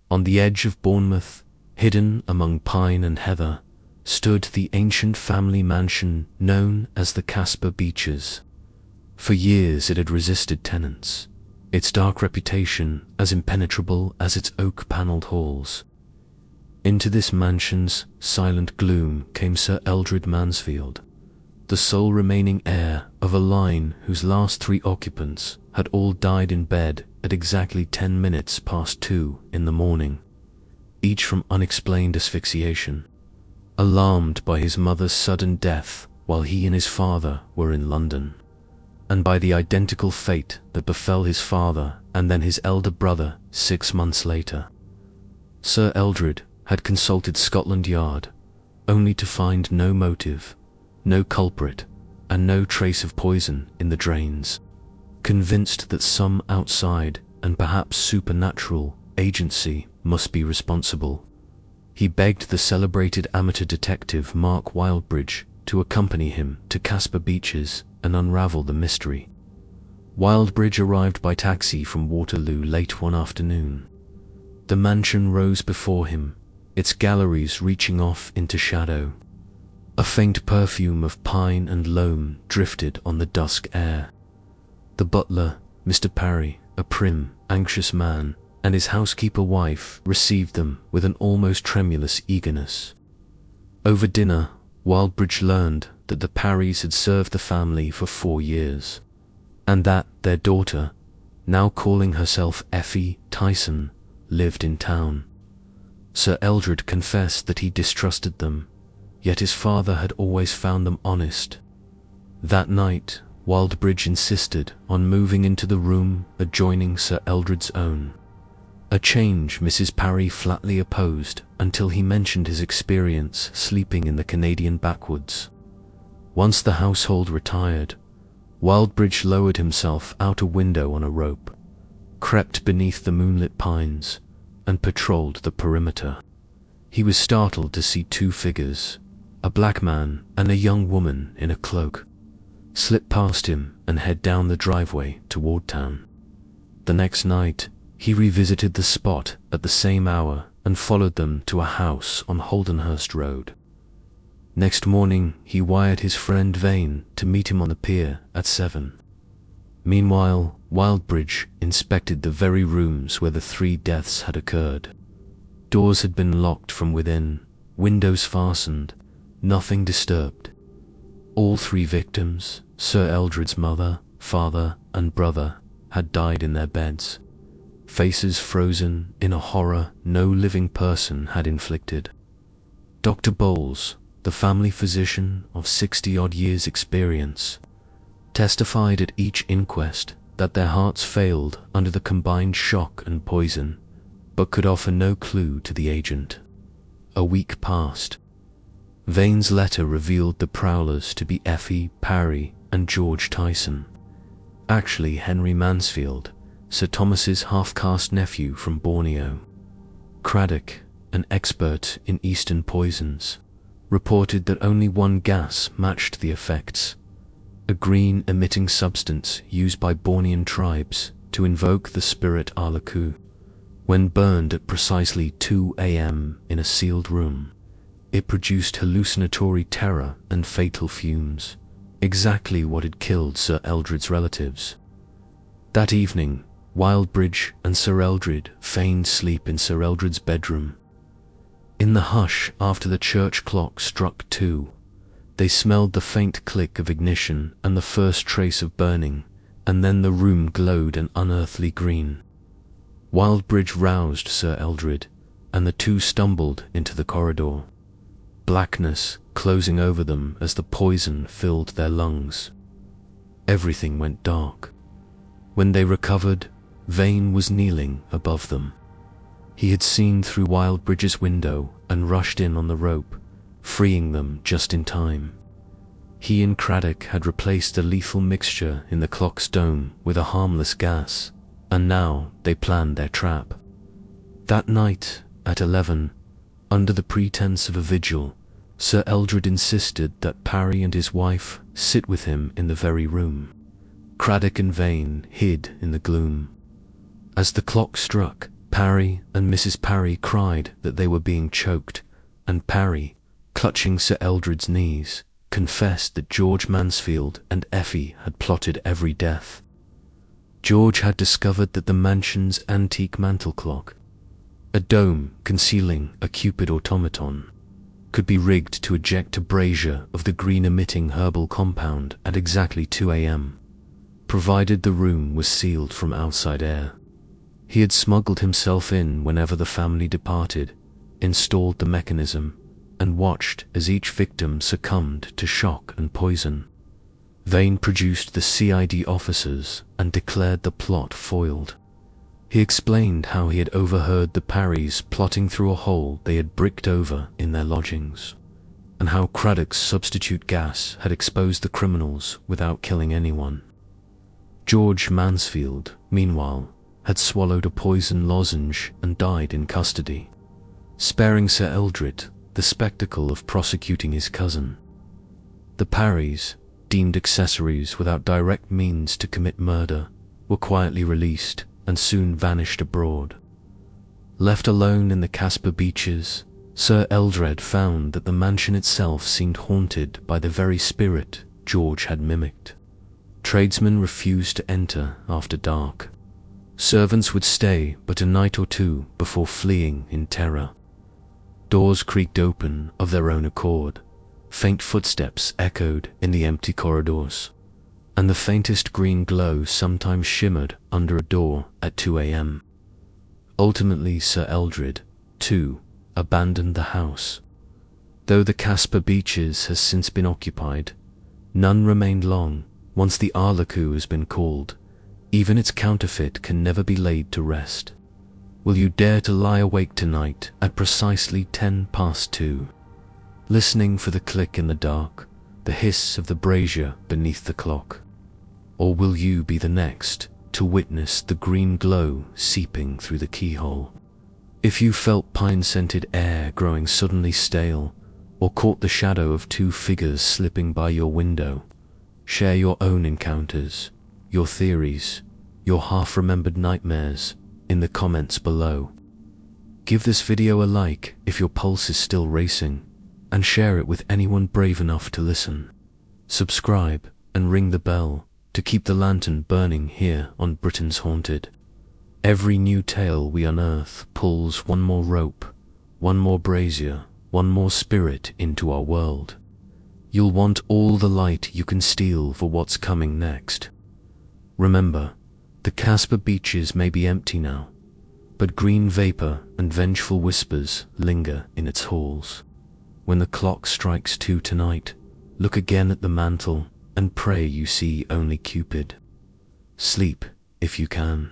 On the edge of Bournemouth, hidden among pine and heather, stood the ancient family mansion known as the Caspar Beeches. For years it had resisted tenants, its dark reputation as impenetrable as its oak-panelled halls. Into this mansion's silent gloom came Sir Eldred Mansfield, the sole remaining heir of a line whose last 3 occupants had all died in bed at exactly 10 minutes past 2 in the morning, each from unexplained asphyxiation. Alarmed by his mother's sudden death while he and his father were in London, and by the identical fate that befell his father and then his elder brother 6 months later, Sir Eldred had consulted Scotland Yard, only to find no motive, no culprit, and no trace of poison in the drains. Convinced that some outside and perhaps supernatural agency must be responsible, he begged the celebrated amateur detective Mark Wildbridge to accompany him to Caspar Beeches and unravel the mystery. Wildbridge arrived by taxi from Waterloo late one afternoon. The mansion rose before him, its galleries reaching off into shadow. A faint perfume of pine and loam drifted on the dusk air. The butler, Mr. Parry, a prim, anxious man, and his housekeeper wife received them with an almost tremulous eagerness. Over dinner, Wildbridge learned that the Parrys had served the family for 4 years, and that their daughter, now calling herself Effie Tyson, lived in town. Sir Eldred confessed that he distrusted them, yet his father had always found them honest. That night, Wildbridge insisted on moving into the room adjoining Sir Eldred's own, a change Mrs. Parry flatly opposed until he mentioned his experience sleeping in the Canadian backwoods. Once the household retired, Wildbridge lowered himself out a window on a rope, crept beneath the moonlit pines, and patrolled the perimeter. He was startled to see 2 figures, a black man and a young woman in a cloak, slip past him and head down the driveway toward town. The next night, he revisited the spot at the same hour and followed them to a house on Holdenhurst Road. Next morning, he wired his friend Vane to meet him on the pier at 7. Meanwhile, Wildbridge inspected the very rooms where the 3 deaths had occurred. Doors had been locked from within, windows fastened, nothing disturbed. All 3 victims, Sir Eldred's mother, father, and brother, had died in their beds, faces frozen in a horror no living person had inflicted. Dr. Bowles, the family physician of 60-odd years' experience, testified at each inquest that their hearts failed under the combined shock and poison, but could offer no clue to the agent. A week passed. Vane's letter revealed the prowlers to be Effie Parry and George Tyson, actually Henry Mansfield, Sir Thomas's half-caste nephew from Borneo. Craddock, an expert in Eastern poisons, reported that only one gas matched the effects, a green-emitting substance used by Bornean tribes to invoke the spirit Alaku. When burned at precisely 2 a.m. in a sealed room, it produced hallucinatory terror and fatal fumes, exactly what had killed Sir Eldred's relatives. That evening, Wildbridge and Sir Eldred feigned sleep in Sir Eldred's bedroom. In the hush after the church clock struck 2, they smelled the faint click of ignition and the first trace of burning, and then the room glowed an unearthly green. Wildbridge roused Sir Eldred, and the 2 stumbled into the corridor, blackness closing over them as the poison filled their lungs. Everything went dark. When they recovered, Vane was kneeling above them. He had seen through Wildbridge's window and rushed in on the rope, freeing them just in time. He and Craddock had replaced the lethal mixture in the clock's dome with a harmless gas, and now they planned their trap. That night, at 11, under the pretense of a vigil, Sir Eldred insisted that Parry and his wife sit with him in the very room. Craddock and Vane hid in the gloom. As the clock struck, Parry and Mrs. Parry cried that they were being choked, and Parry, clutching Sir Eldred's knees, confessed that George Mansfield and Effie had plotted every death. George had discovered that the mansion's antique mantel clock, a dome concealing a Cupid automaton, could be rigged to eject a brazier of the green-emitting herbal compound at exactly 2 a.m., provided the room was sealed from outside air. He had smuggled himself in whenever the family departed, installed the mechanism, and watched as each victim succumbed to shock and poison. Vane produced the CID officers and declared the plot foiled. He explained how he had overheard the Parrys plotting through a hole they had bricked over in their lodgings, and how Craddock's substitute gas had exposed the criminals without killing anyone. George Mansfield, meanwhile, had swallowed a poison lozenge and died in custody, sparing Sir Eldred the spectacle of prosecuting his cousin. The Parrys, deemed accessories without direct means to commit murder, were quietly released and soon vanished abroad. Left alone in the Caspar Beeches, Sir Eldred found that the mansion itself seemed haunted by the very spirit George had mimicked. Tradesmen refused to enter after dark. Servants would stay but a night or two before fleeing in terror. Doors creaked open of their own accord, faint footsteps echoed in the empty corridors, and the faintest green glow sometimes shimmered under a door at 2 a.m. Ultimately, Sir Eldred, too, abandoned the house. Though the Caspar Beeches has since been occupied, none remained long. Once the Arlequin has been called, even its counterfeit can never be laid to rest. Will you dare to lie awake tonight at precisely 2:10, listening for the click in the dark, the hiss of the brazier beneath the clock? Or will you be the next to witness the green glow seeping through the keyhole? If you felt pine-scented air growing suddenly stale, or caught the shadow of 2 figures slipping by your window, share your own encounters, your theories, your half-remembered nightmares in the comments below. Give this video a like if your pulse is still racing, and share it with anyone brave enough to listen. Subscribe and ring the bell to keep the lantern burning here on Britain's Haunted. Every new tale we unearth pulls one more rope, one more brazier, one more spirit into our world. You'll want all the light you can steal for what's coming next. Remember, the Caspar Beeches may be empty now, but green vapor and vengeful whispers linger in its halls. When the clock strikes 2 tonight, look again at the mantel and pray you see only Cupid. Sleep if you can.